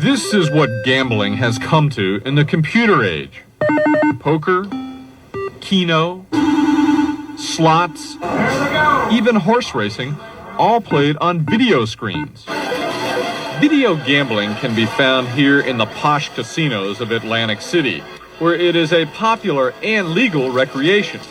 This is what gambling has come to in the computer age. Poker, keno, slots, even horse racing, all played on video screens. Video gambling can be found here in the posh casinos of Atlantic City, where it is a popular and legal recreation.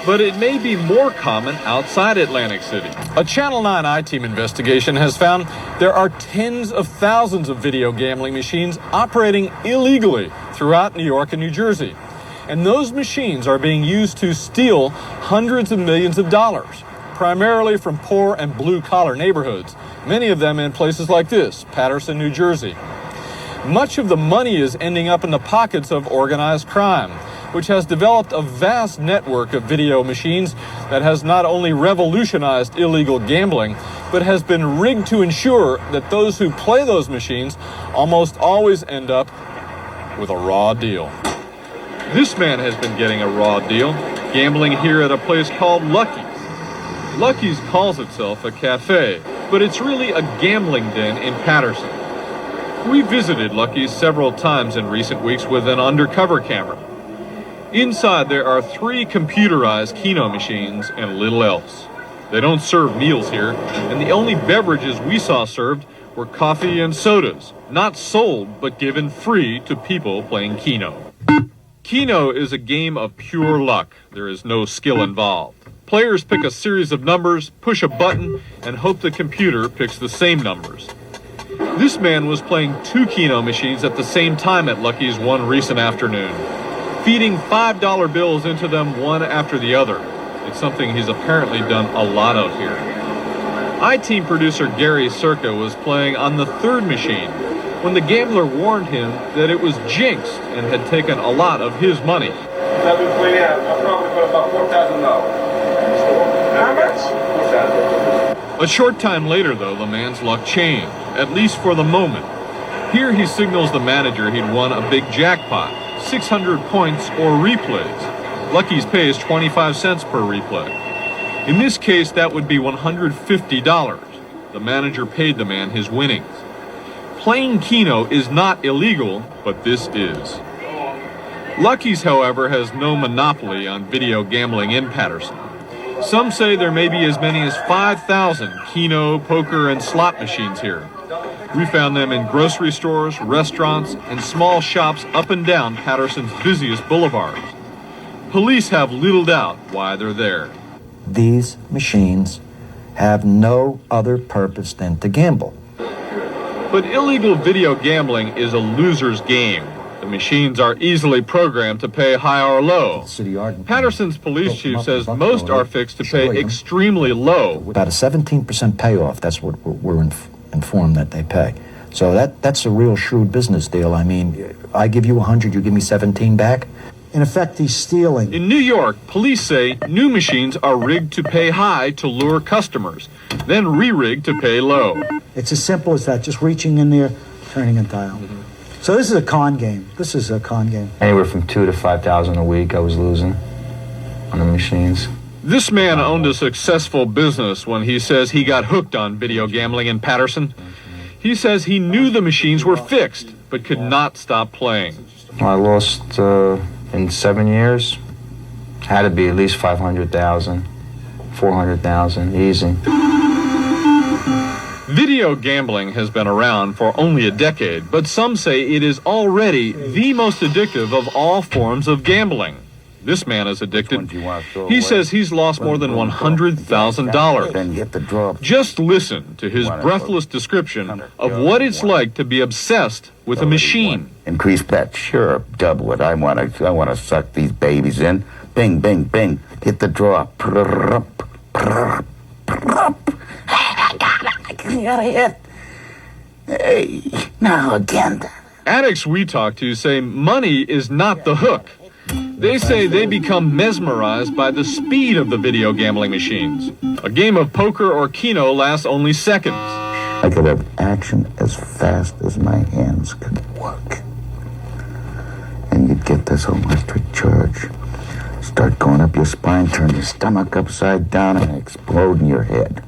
But it may be more common outside Atlantic City. A Channel 9 I-Team investigation has found there are tens of thousands of video gambling machines operating illegally throughout New York and New Jersey. And those machines are being used to steal hundreds of millions of dollars, primarily from poor and blue-collar neighborhoods, many of them in places like this, Paterson, New Jersey. Much of the money is ending up in the pockets of organized crime, which has developed a vast network of video machines that has not only revolutionized illegal gambling, but has been rigged to ensure that those who play those machines almost always end up with a raw deal. This man has been getting a raw deal, gambling here at a place called Lucky's. Lucky's calls itself a cafe, but it's really a gambling den in Paterson. We visited Lucky's several times in recent weeks with an undercover camera. Inside there are 3 computerized keno machines and little else. They don't serve meals here, and the only beverages we saw served were coffee and sodas, not sold but given free to people playing keno. Keno is a game of pure luck. There is no skill involved. Players pick a series of numbers, push a button, and hope the computer picks the same numbers. This man was playing 2 keno machines at the same time at Lucky's one recent afternoon, feeding $5 bills into them one after the other. It's something he's apparently done a lot of here. I-Team producer Gary Circa was playing on the 3rd machine when the gambler warned him that it was jinxed and had taken a lot of his money. I've been playing out. I probably put about $4,000. How much? A short time later, though, the man's luck changed, at least for the moment. Here he signals the manager he'd won a big jackpot, 600 points or replays. Lucky's pays 25 cents per replay. In this case, that would be $150. The manager paid the man his winnings. Playing keno is not illegal, but this is. Lucky's, however, has no monopoly on video gambling in Paterson. Some say there may be as many as 5,000 keno, poker, and slot machines here. We found them in grocery stores, restaurants, and small shops up and down Paterson's busiest boulevards. Police have little doubt why they're there. These machines have no other purpose than to gamble. But illegal video gambling is a loser's game. The machines are easily programmed to pay high or low. Patterson's police chief says most are fixed to pay extremely low. About a 17% payoff, that's what we're informed that they pay. So that's a real shrewd business deal. I mean, I give you 100, you give me 17 back. In effect, he's stealing. In New York, police say new machines are rigged to pay high to lure customers, then re-rigged to pay low. It's as simple as that, just reaching in there, turning a dial. So this is a con game. This is a con game. Anywhere from $2,000 to $5,000 a week I was losing on the machines. This man owned a successful business when he says he got hooked on video gambling in Paterson. He says he knew the machines were fixed, but could not stop playing. I lost, in 7 years, had to be at least 500,000, 400,000, easy. Video gambling has been around for only a decade, but some say it is already the most addictive of all forms of gambling. This man is addicted. He says he's lost more than $100,000. Just listen to his breathless description of what it's like to be obsessed with a machine. Increase bet, sure, double it. I want to suck these babies in. Bing, bing, bing. Hit the draw. I got a hit. Hey, now again. Addicts we talk to say money is not the hook. They say they become mesmerized by the speed of the video gambling machines. A game of poker or keno lasts only seconds. I could have action as fast as my hands could work. And you'd get this electric charge. Start going up your spine, turn your stomach upside down, and explode in your head.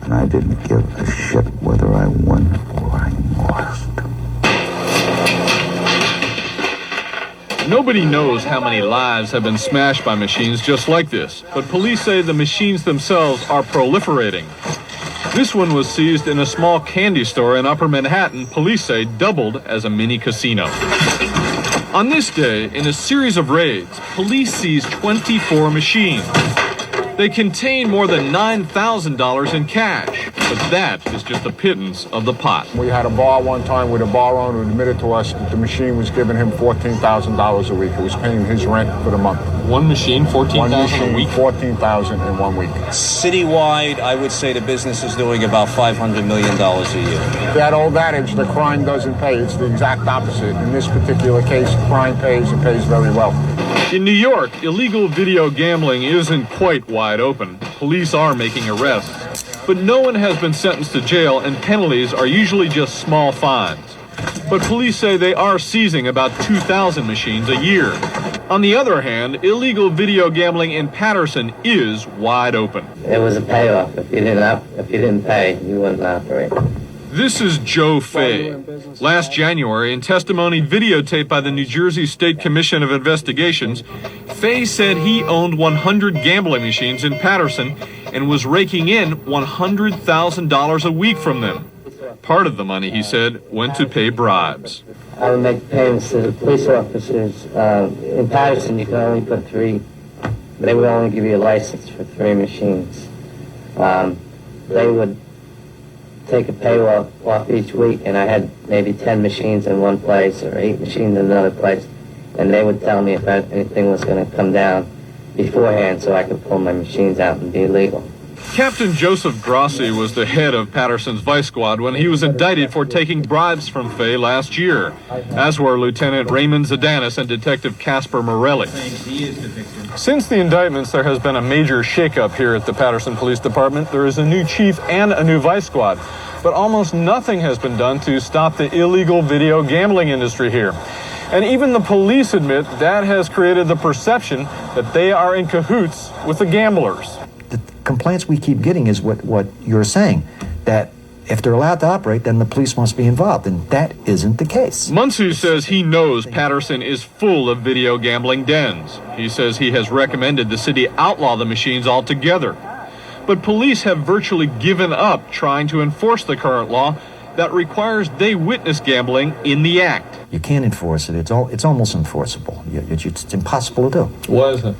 and I didn't give a shit whether I won or I lost. Nobody knows how many lives have been smashed by machines just like this, but police say the machines themselves are proliferating. This one was seized in a small candy store in Upper Manhattan, police say doubled as a mini casino. On this day, in a series of raids, police seized 24 machines. They contain more than $9,000 in cash, but that is just a pittance of the pot. We had a bar one time where the bar owner admitted to us that the machine was giving him $14,000 a week. It was paying his rent for the month. One machine, $14,000 a week? $14,000 in 1 week. Citywide, I would say the business is doing about $500 million a year. That old adage, the crime doesn't pay, it's the exact opposite. In this particular case, crime pays and pays very well. In New York, illegal video gambling isn't quite wide open. Police are making arrests, but no one has been sentenced to jail, and penalties are usually just small fines. But police say they are seizing about 2,000 machines a year. On the other hand, illegal video gambling in Paterson is wide open. It was a payoff. If you didn't pay, you wouldn't operate. This is Joe Fay. Last January, in testimony videotaped by the New Jersey State Commission of Investigations, Fay said he owned 100 gambling machines in Paterson and was raking in $100,000 a week from them. Part of the money, he said, went to pay bribes. I would make payments to the police officers. In Paterson, you can only put 3. They would only give you a license for 3 machines. They would take a payoff off each week, and I had maybe 10 machines in one place or 8 machines in another place, and they would tell me if anything was going to come down beforehand so I could pull my machines out and be legal. Captain Joseph Grossi was the head of Paterson's Vice Squad when he was indicted for taking bribes from Fay last year, as were Lieutenant Raymond Zadanis and Detective Casper Morelli. Since the indictments, there has been a major shakeup here at the Paterson Police Department. There is a new chief and a new vice squad, but almost nothing has been done to stop the illegal video gambling industry here. And even the police admit that has created the perception that they are in cahoots with the gamblers. The complaints we keep getting is what you're saying, that if they're allowed to operate, then the police must be involved, and that isn't the case. Munsue says he knows Paterson is full of video gambling dens. He says he has recommended the city outlaw the machines altogether. But police have virtually given up trying to enforce the current law that requires they witness gambling in the act. You can't enforce it. It's almost enforceable. It's impossible to do. What is it?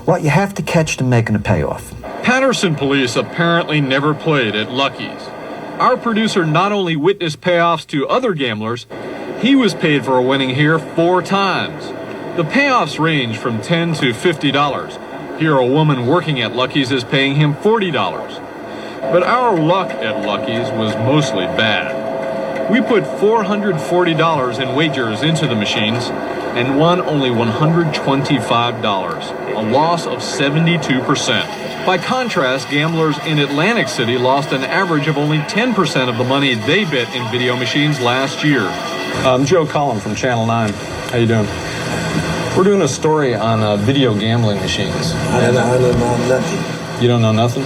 Well, you have to catch them making a payoff. Patterson police apparently never played at Lucky's. Our producer not only witnessed payoffs to other gamblers, he was paid for a winning here 4 times. The payoffs range from $10 to $50. Here, a woman working at Lucky's is paying him $40. But our luck at Lucky's was mostly bad. We put $440 in wagers into the machines and won only $125, a loss of 72%. By contrast, gamblers in Atlantic City lost an average of only 10% of the money they bet in video machines last year. I'm Joe Collin from Channel 9. How you doing? We're doing a story on video gambling machines. I don't know nothing. You don't know nothing?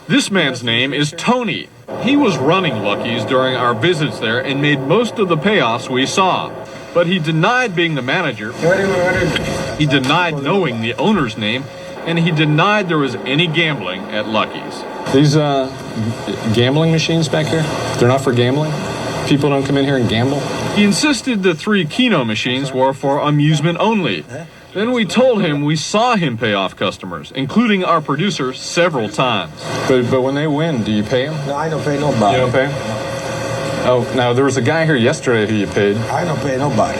This man's name is Tony. He was running Lucky's during our visits there and made most of the payoffs we saw. But he denied being the manager. He denied knowing the owner's name, and he denied there was any gambling at Lucky's. These gambling machines back here, they're not for gambling? People don't come in here and gamble? He insisted the 3 Keno machines were for amusement only. Then we told him we saw him pay off customers, including our producer, several times. But when they win, do you pay them? No, I don't pay nobody. You don't pay them? Oh, now there was a guy here yesterday who you paid. I don't pay nobody.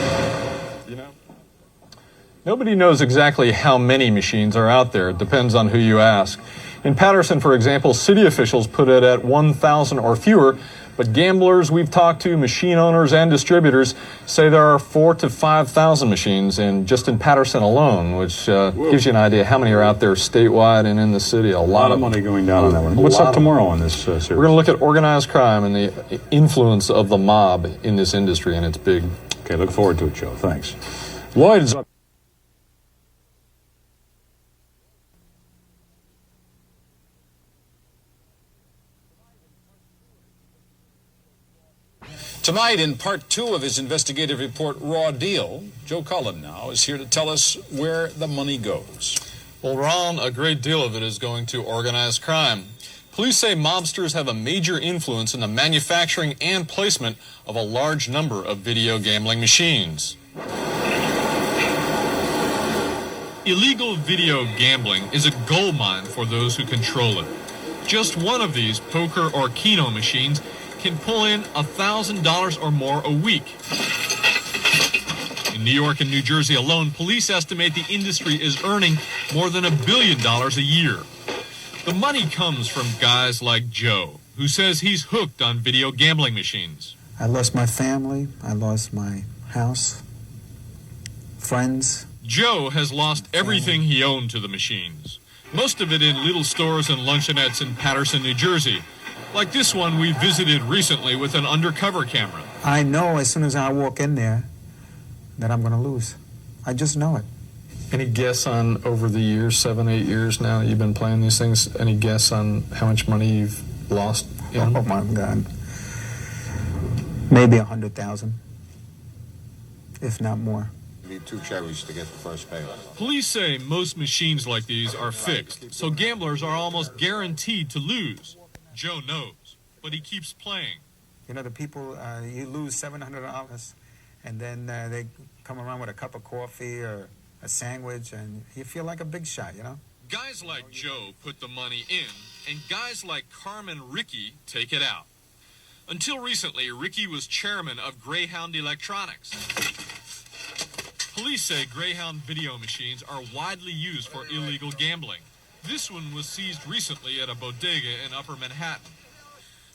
Nobody knows exactly how many machines are out there. It depends on who you ask. In Paterson, for example, city officials put it at 1,000 or fewer, but gamblers we've talked to, machine owners and distributors, say there are 4,000 to 5,000 machines just in Paterson alone, which gives you an idea how many are out there statewide and in the city. A lot of money going down on that one. What's up tomorrow on this series? We're going to look at organized crime and the influence of the mob in this industry, and it's big. Okay, look forward to it, Joe. Thanks. Lloyd's up. Tonight, in part 2 of his investigative report, Raw Deal, Joe Cullen now is here to tell us where the money goes. Well, Ron, a great deal of it is going to organized crime. Police say mobsters have a major influence in the manufacturing and placement of a large number of video gambling machines. Illegal video gambling is a goldmine for those who control it. Just one of these poker or keno machines can pull in $1,000 or more a week. In New York and New Jersey alone, police estimate the industry is earning more than $1 billion a year. The money comes from guys like Joe, who says he's hooked on video gambling machines. I lost my family, I lost my house, friends. Joe has lost everything he owned to the machines. Most of it in little stores and luncheonettes in Paterson, New Jersey. Like this one we visited recently with an undercover camera. I know as soon as I walk in there that I'm going to lose. I just know it. Any guess on, over the years, 7, 8 years now you've been playing these things, any guess on how much money you've lost in? Oh my God. Maybe 100,000, if not more. Need 2 cherries to get the first payoff. Police say most machines like these are fixed, so gamblers are almost guaranteed to lose. Joe knows, but he keeps playing. You know, the people, you lose $700, and then they come around with a cup of coffee or a sandwich, and you feel like a big shot, you know? Guys like Joe put the money in, and guys like Carmen Ricky take it out. Until recently, Ricky was chairman of Greyhound Electronics. Police say Greyhound video machines are widely used for illegal gambling. This one was seized recently at a bodega in Upper Manhattan.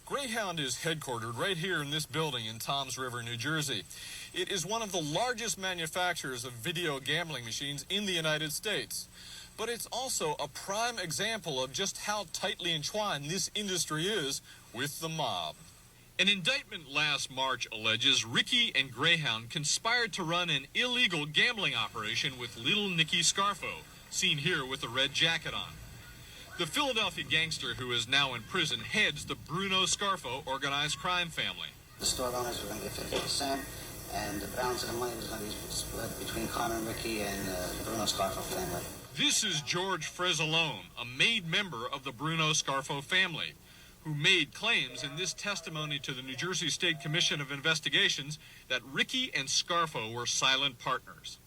Greyhound is headquartered right here in this building in Toms River, New Jersey. It is one of the largest manufacturers of video gambling machines in the United States. But it's also a prime example of just how tightly entwined this industry is with the mob. An indictment last March alleges Ricky and Greyhound conspired to run an illegal gambling operation with Little Nicky Scarfo, seen here with a red jacket on. The Philadelphia gangster who is now in prison heads the Bruno Scarfo organized crime family. The store owners were going to get 50%, and the balance of the money was going to be split between Carmen Ricky and the Bruno Scarfo family. This is George Frezzalone, a made member of the Bruno Scarfo family, who made claims in this testimony to the New Jersey State Commission of Investigations that Ricky and Scarfo were silent partners.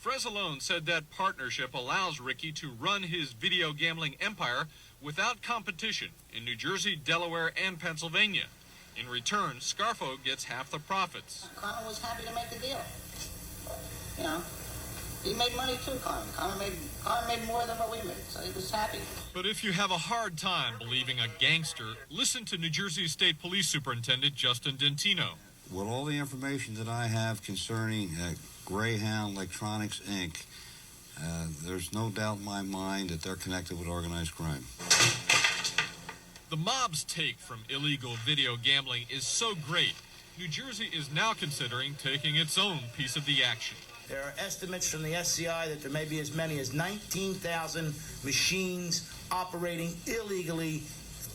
Frezzalone said that partnership allows Ricky to run his video gambling empire without competition in New Jersey, Delaware, and Pennsylvania. In return, Scarfo gets half the profits. Carmen was happy to make the deal. You know, he made money too, Carmen. Carmen made more than what we made, so he was happy. But if you have a hard time believing a gangster, listen to New Jersey State Police Superintendent Justin Dentino. With all the information that I have concerning Greyhound Electronics, Inc., there's no doubt in my mind that they're connected with organized crime. The mob's take from illegal video gambling is so great, New Jersey is now considering taking its own piece of the action. There are estimates from the SCI that there may be as many as 19,000 machines operating illegally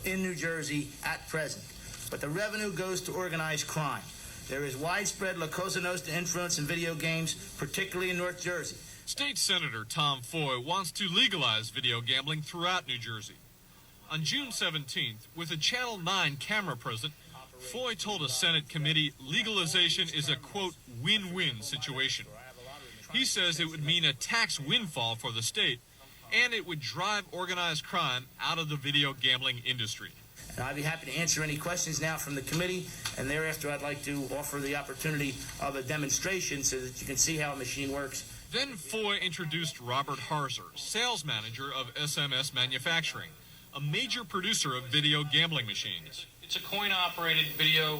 in New Jersey at present. But the revenue goes to organized crime. There is widespread La Cosa Nostra influence in video games, particularly in North Jersey. State Senator Tom Foy wants to legalize video gambling throughout New Jersey. On June 17th, with a Channel 9 camera present, Foy told a Senate committee legalization is a, quote, win-win situation. He says it would mean a tax windfall for the state, and it would drive organized crime out of the video gambling industry. And I'd be happy to answer any questions now from the committee, and thereafter I'd like to offer the opportunity of a demonstration so that you can see how a machine works. Then Foy introduced Robert Harzer, sales manager of SMS Manufacturing, a major producer of video gambling machines. It's a coin-operated video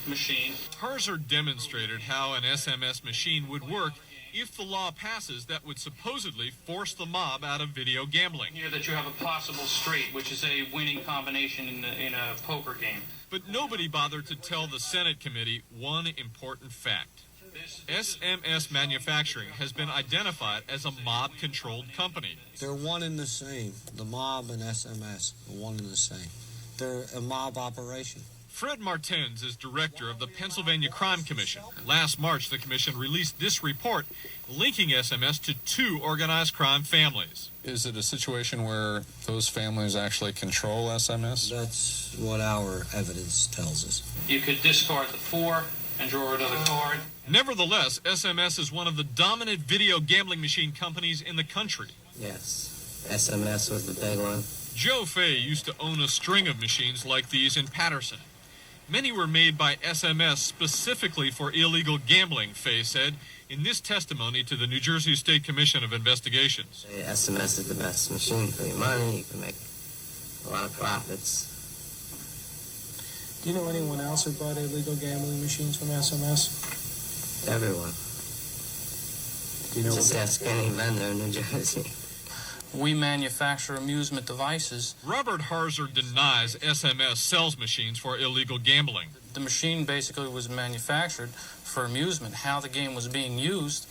machine. Harzer demonstrated how an SMS machine would work if the law passes that would supposedly force the mob out of video gambling. Here that you have a possible straight, which is a winning combination in a poker game. But nobody bothered to tell the Senate committee one important fact. SMS Manufacturing has been identified as a mob-controlled company. They're one and the same. The mob and SMS are one and the same. They're a mob operation. Fred Martens is director of the Pennsylvania Crime Commission. Last March, the commission released this report linking SMS to 2 organized crime families. Is it a situation where those families actually control SMS? That's what our evidence tells us. You could discard the 4 and draw another card. Nevertheless, SMS is one of the dominant video gambling machine companies in the country. Yes, SMS was the big one. Joe Fay used to own a string of machines like these in Paterson. Many were made by SMS specifically for illegal gambling, Fay said in this testimony to the New Jersey State Commission of Investigations. SMS is the best machine for your money. You can make a lot of profits. Do you know anyone else who bought illegal gambling machines from SMS? Everyone. Do you know Just ask any vendor in New Jersey. We manufacture amusement devices. Robert Harzer denies SMS sells machines for illegal gambling. The machine basically was manufactured for amusement. How the game was being used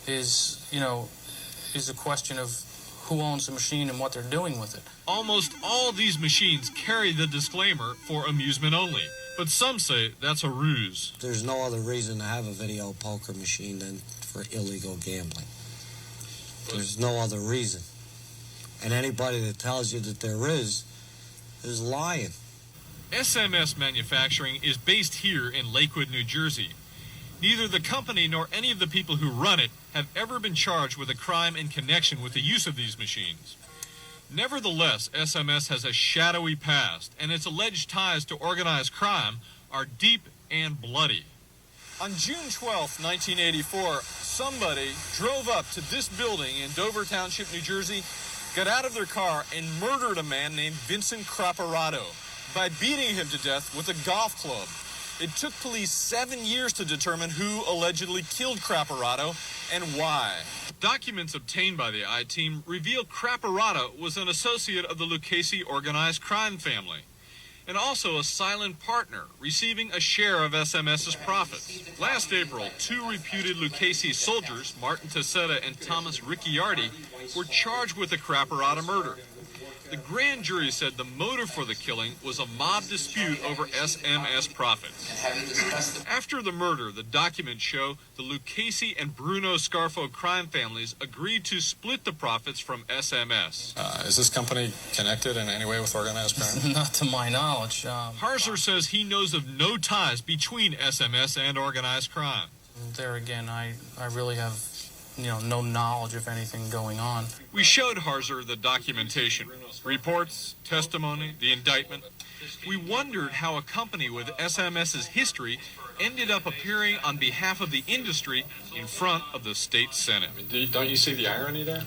is a question of who owns the machine and what they're doing with it. Almost all these machines carry the disclaimer for amusement only, but some say that's a ruse. There's no other reason to have a video poker machine than for illegal gambling. There's no other reason. And anybody that tells you that there is lying. SMS manufacturing is based here in Lakewood, New Jersey. Neither the company nor any of the people who run it have ever been charged with a crime in connection with the use of these machines. Nevertheless, SMS has a shadowy past, and its alleged ties to organized crime are deep and bloody. On June 12, 1984, somebody drove up to this building in Dover Township, New Jersey, got out of their car and murdered a man named Vincent Craparato by beating him to death with a golf club. It took police 7 years to determine who allegedly killed Craparato and why. Documents obtained by the I-Team reveal Craparato was an associate of the Lucchese organized crime family, and also a silent partner, receiving a share of SMS's profits. Last April, 2 reputed Lucchese soldiers, Martin Tessetta and Thomas Ricciardi, were charged with the Craparato murder. The grand jury said the motive for the killing was a mob dispute over SMS profits. After the murder, the documents show the Lucchese and Bruno Scarfo crime families agreed to split the profits from SMS. Is this company connected in any way with organized crime? Not to my knowledge. Harzer says he knows of no ties between SMS and organized crime. There again, I really have no knowledge of anything going on. We showed Harzer the documentation, reports, testimony, the indictment. We wondered how a company with SMS's history ended up appearing on behalf of the industry in front of the state Senate. Don't you see the irony there?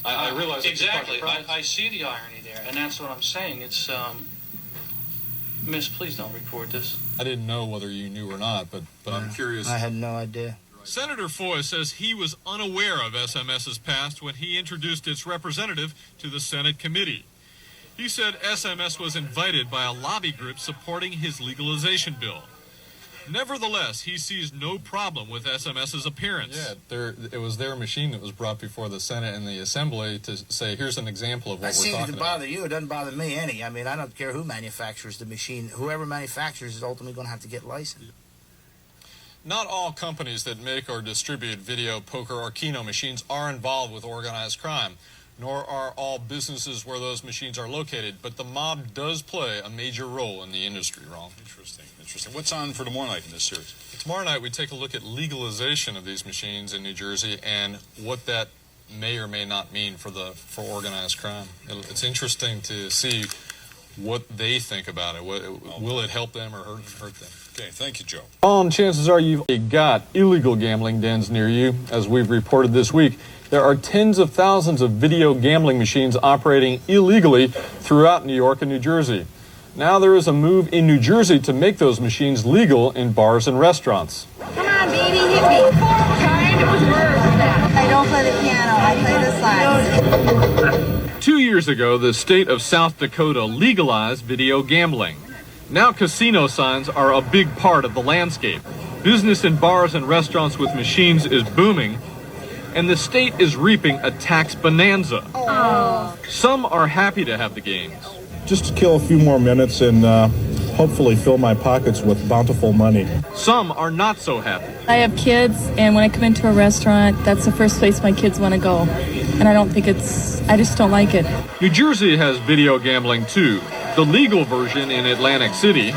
I realize exactly. I see the irony there, and that's what I'm saying. It's Miss, please don't report this. I didn't know whether you knew or not, but I'm curious. I had no idea. Senator Foy says he was unaware of SMS's past when he introduced its representative to the Senate committee. He said SMS was invited by a lobby group supporting his legalization bill. Nevertheless, he sees no problem with SMS's appearance. Yeah, it was their machine that was brought before the Senate and the Assembly to say, here's an example of what we're talking about. It seems to bother you. It doesn't bother me any. I mean, I don't care who manufactures the machine. Whoever manufactures is ultimately going to have to get licensed. Not all companies that make or distribute video, poker, or keno machines are involved with organized crime, nor are all businesses where those machines are located, but the mob does play a major role in the industry, Ron. Interesting. What's on for tomorrow night in this series? Tomorrow night we take a look at legalization of these machines in New Jersey and what that may or may not mean for organized crime. It's interesting to see what they think about it. Will it help them or hurt them? Okay, thank you, Joe. Chances are you've got illegal gambling dens near you. As we've reported this week, there are tens of thousands of video gambling machines operating illegally throughout New York and New Jersey. Now there is a move in New Jersey to make those machines legal in bars and restaurants. Come on, baby, hit me. I don't play the piano, I play the slide. 2 years ago, the state of South Dakota legalized video gambling. Now casino signs are a big part of the landscape. Business in bars and restaurants with machines is booming, and the state is reaping a tax bonanza. Some are happy to have the games. Just to kill a few more minutes and hopefully fill my pockets with bountiful money. Some are not so happy. I have kids, and when I come into a restaurant, that's the first place my kids want to go. And I just don't like it. New Jersey has video gambling too, the legal version in Atlantic City,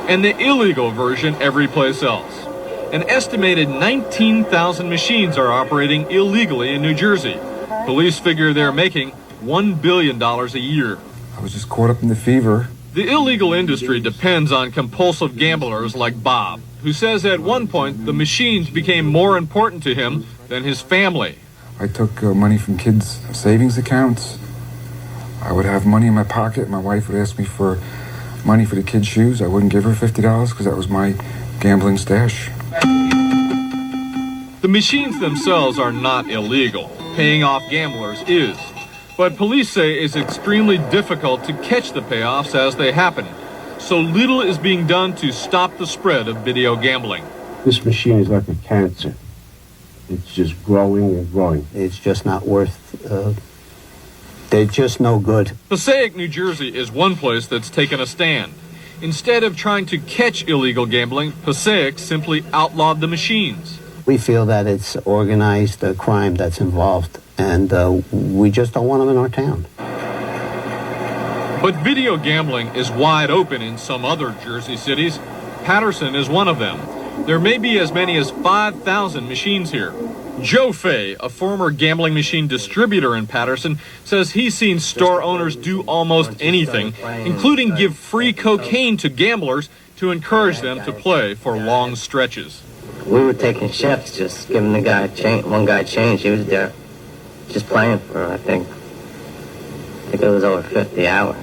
and the illegal version every place else. An estimated 19,000 machines are operating illegally in New Jersey. Police figure they're making $1 billion a year. I was just caught up in the fever. The illegal industry depends on compulsive gamblers like Bob, who says at one point the machines became more important to him than his family. I took money from kids' savings accounts. I would have money in my pocket. My wife would ask me for money for the kids' shoes. I wouldn't give her $50 because that was my gambling stash. The machines themselves are not illegal. Paying off gamblers is. But police say it's extremely difficult to catch the payoffs as they happen. So little is being done to stop the spread of video gambling. This machine is like a cancer. It's just growing and growing. It's just not worth, they're just no good. Passaic, New Jersey is one place that's taken a stand. Instead of trying to catch illegal gambling, Passaic simply outlawed the machines. We feel that it's organized crime that's involved, and we just don't want them in our town. But video gambling is wide open in some other Jersey cities. Paterson is one of them. There may be as many as 5,000 machines here. Joe Fay, a former gambling machine distributor in Paterson, says he's seen store owners do almost anything, including give free cocaine to gamblers to encourage them to play for long stretches. We were taking shifts, just giving the guy change. One guy change. He was there, just playing for I think it was over 50 hours,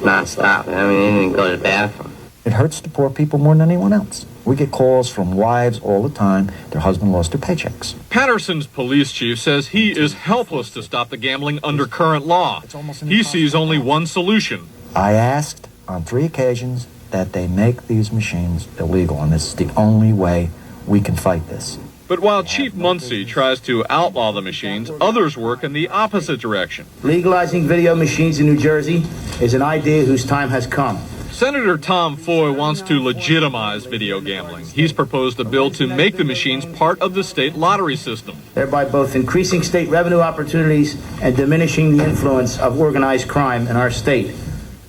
non-stop. I mean, he didn't go to the bathroom. It hurts the poor people more than anyone else. We get calls from wives all the time. Their husband lost their paychecks. Patterson's police chief says he is helpless to stop the gambling under current law. He sees only one solution. I asked on 3 occasions that they make these machines illegal, and this is the only way we can fight this. But while Chief Muncie tries to outlaw the machines, others work in the opposite direction. Legalizing video machines in New Jersey is an idea whose time has come. Senator Tom Foy wants to legitimize video gambling. He's proposed a bill to make the machines part of the state lottery system, thereby both increasing state revenue opportunities and diminishing the influence of organized crime in our state.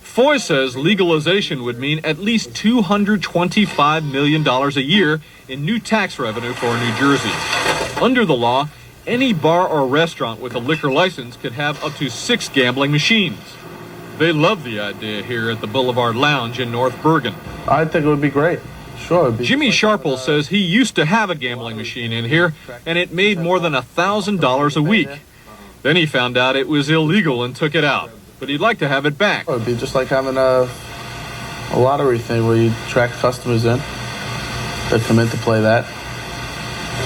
Foy says legalization would mean at least $225 million a year in new tax revenue for New Jersey. Under the law, any bar or restaurant with a liquor license could have up to 6 gambling machines. They love the idea here at the Boulevard Lounge in North Bergen. I think it would be great. Sure. Jimmy Sharple says he used to have a gambling machine in here, and it made more than $1,000 a week. Then he found out it was illegal and took it out. But he'd like to have it back. It would be just like having a lottery thing where you track customers in. They come in to play that.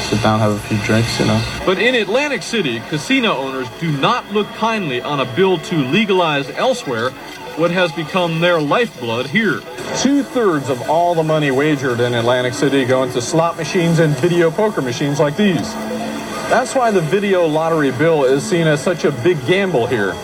Sit down, have a few drinks, you know. But in Atlantic City, casino owners do not look kindly on a bill to legalize elsewhere what has become their lifeblood here. 2/3 of all the money wagered in Atlantic City go into slot machines and video poker machines like these. That's why the video lottery bill is seen as such a big gamble here.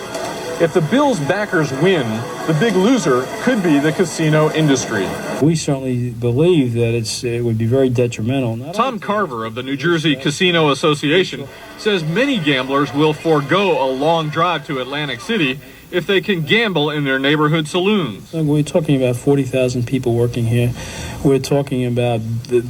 If the bill's backers win, the big loser could be the casino industry. We certainly believe that it would be very detrimental. Tom Carver of the New Jersey Casino Association says many gamblers will forego a long drive to Atlantic City if they can gamble in their neighborhood saloons. We're talking about 40,000 people working here. We're talking about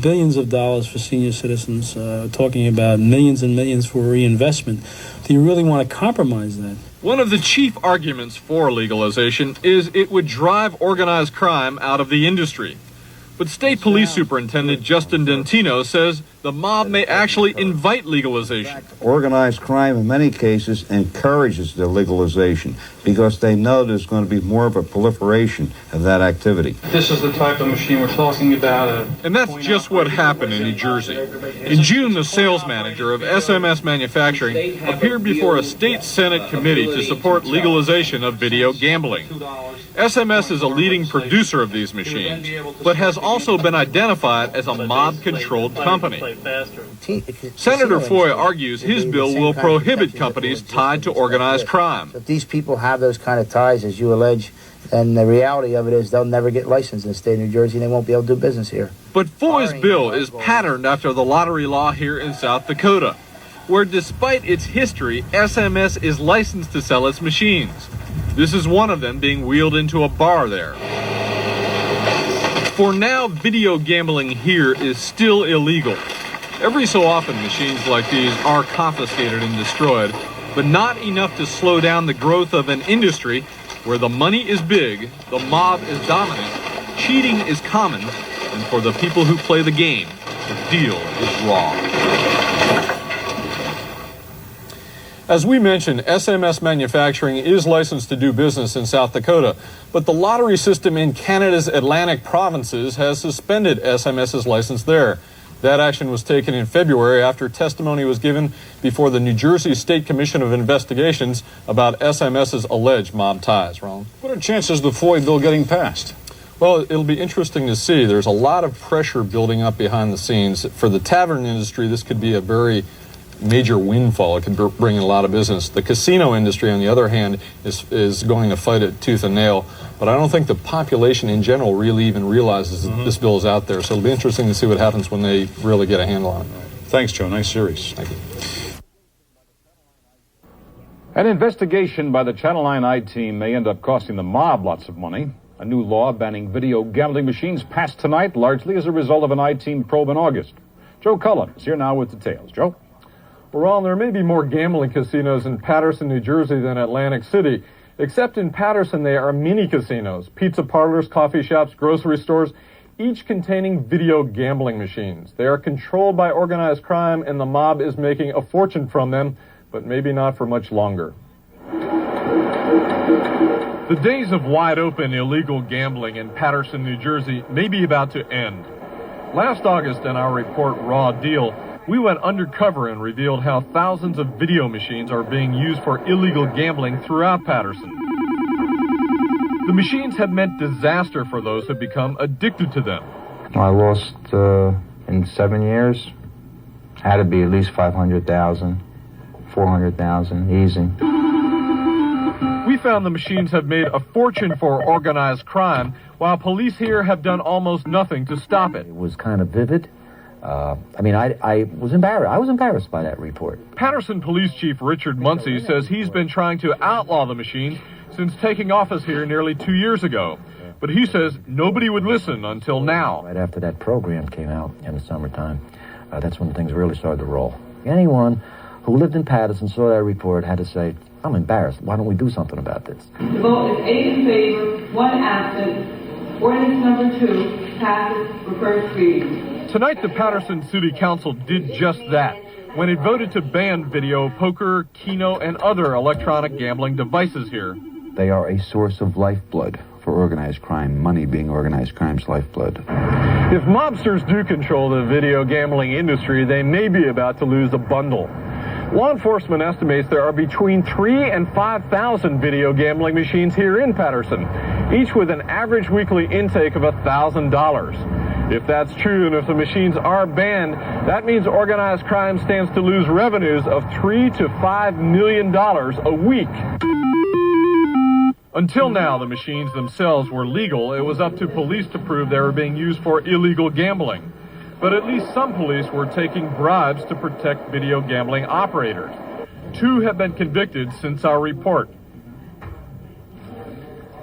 billions of dollars for senior citizens, talking about millions and millions for reinvestment. Do you really want to compromise that? One of the chief arguments for legalization is it would drive organized crime out of the industry. But State Police Superintendent Justin Dentino says the mob may actually invite legalization. Organized crime in many cases encourages the legalization because they know there's going to be more of a proliferation of that activity. This is the type of machine we're talking about. And that's just what happened in New Jersey. In June, the sales manager of SMS Manufacturing appeared before a state Senate committee to support legalization of video gambling. SMS is a leading producer of these machines, but has also been identified as a mob-controlled company. play faster. Senator Foy argues his bill will prohibit companies tied to organized crime. If these people have those kind of ties, as you allege, then the reality of it is they'll never get licensed in the state of New Jersey and they won't be able to do business here. But Foy's bill is patterned after the lottery law here in South Dakota, where despite its history, SMS is licensed to sell its machines. This is one of them being wheeled into a bar there. For now, video gambling here is still illegal. Every so often, machines like these are confiscated and destroyed, but not enough to slow down the growth of an industry where the money is big, the mob is dominant, cheating is common, and for the people who play the game, the deal is raw. As we mentioned, SMS manufacturing is licensed to do business in South Dakota, but the lottery system in Canada's Atlantic provinces has suspended SMS's license there. That action was taken in February after testimony was given before the New Jersey State Commission of Investigations about SMS's alleged mob ties. Ron? What are chances of the Foy bill getting passed? Well, it'll be interesting to see. There's a lot of pressure building up behind the scenes. For the tavern industry, this could be a very major windfall. It could bring in a lot of business. The casino industry, on the other hand, is going to fight it tooth and nail. But I don't think the population in general really even realizes that this bill is out there. So it'll be interesting to see what happens when they really get a handle on it. Thanks, Joe. Nice series. Thank you. An investigation by the Channel 9 I-Team may end up costing the mob lots of money. A new law banning video gambling machines passed tonight, largely as a result of an I-Team probe in August. Joe Cullen is here now with details. Joe? Well, there may be more gambling casinos in Paterson, New Jersey than Atlantic City. Except in Paterson, they are mini casinos, pizza parlors, coffee shops, grocery stores, each containing video gambling machines. They are controlled by organized crime, and the mob is making a fortune from them, but maybe not for much longer. The days of wide-open illegal gambling in Paterson, New Jersey may be about to end. Last August, in our report, Raw Deal, we went undercover and revealed how thousands of video machines are being used for illegal gambling throughout Paterson. The machines have meant disaster for those who become addicted to them. I lost, in 7 years, had to be at least 500,000, 400,000, easy. We found the machines have made a fortune for organized crime, while police here have done almost nothing to stop it. It was kind of vivid. I was embarrassed. I was embarrassed by that report. Paterson Police Chief Richard Muncie says he's been trying to outlaw the machines since taking office here nearly 2 years ago. But he says nobody would listen until now. Right after that program came out in the summertime, that's when things really started to roll. Anyone who lived in Paterson saw that report had to say, I'm embarrassed. Why don't we do something about this? The vote is 8 in favor, 1 absent. Ordinance number 2 passes for first reading. Tonight, the Paterson City Council did just that when it voted to ban video, poker, keno, and other electronic gambling devices here. They are a source of lifeblood for organized crime, money being organized crime's lifeblood. If mobsters do control the video gambling industry, they may be about to lose a bundle. Law enforcement estimates there are between 3,000 and 5,000 video gambling machines here in Paterson, each with an average weekly intake of $1,000. If that's true, and if the machines are banned, that means organized crime stands to lose revenues of $3 to $5 million a week. Until now, the machines themselves were legal. It was up to police to prove they were being used for illegal gambling. But at least some police were taking bribes to protect video gambling operators. 2 have been convicted since our report.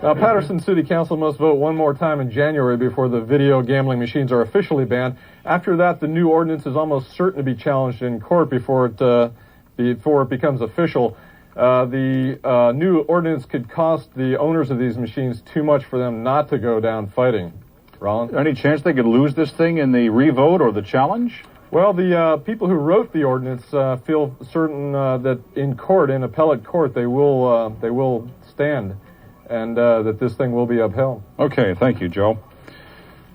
Now, Paterson City Council must vote one more time in January before the video gambling machines are officially banned. After that, the new ordinance is almost certain to be challenged in court before it becomes official. The new ordinance could cost the owners of these machines too much for them not to go down fighting. Rollins? Any chance they could lose this thing in the revote or the challenge? Well, the people who wrote the ordinance feel certain that in court, in appellate court, they will stand, and that this thing will be upheld. Okay, thank you, Joe.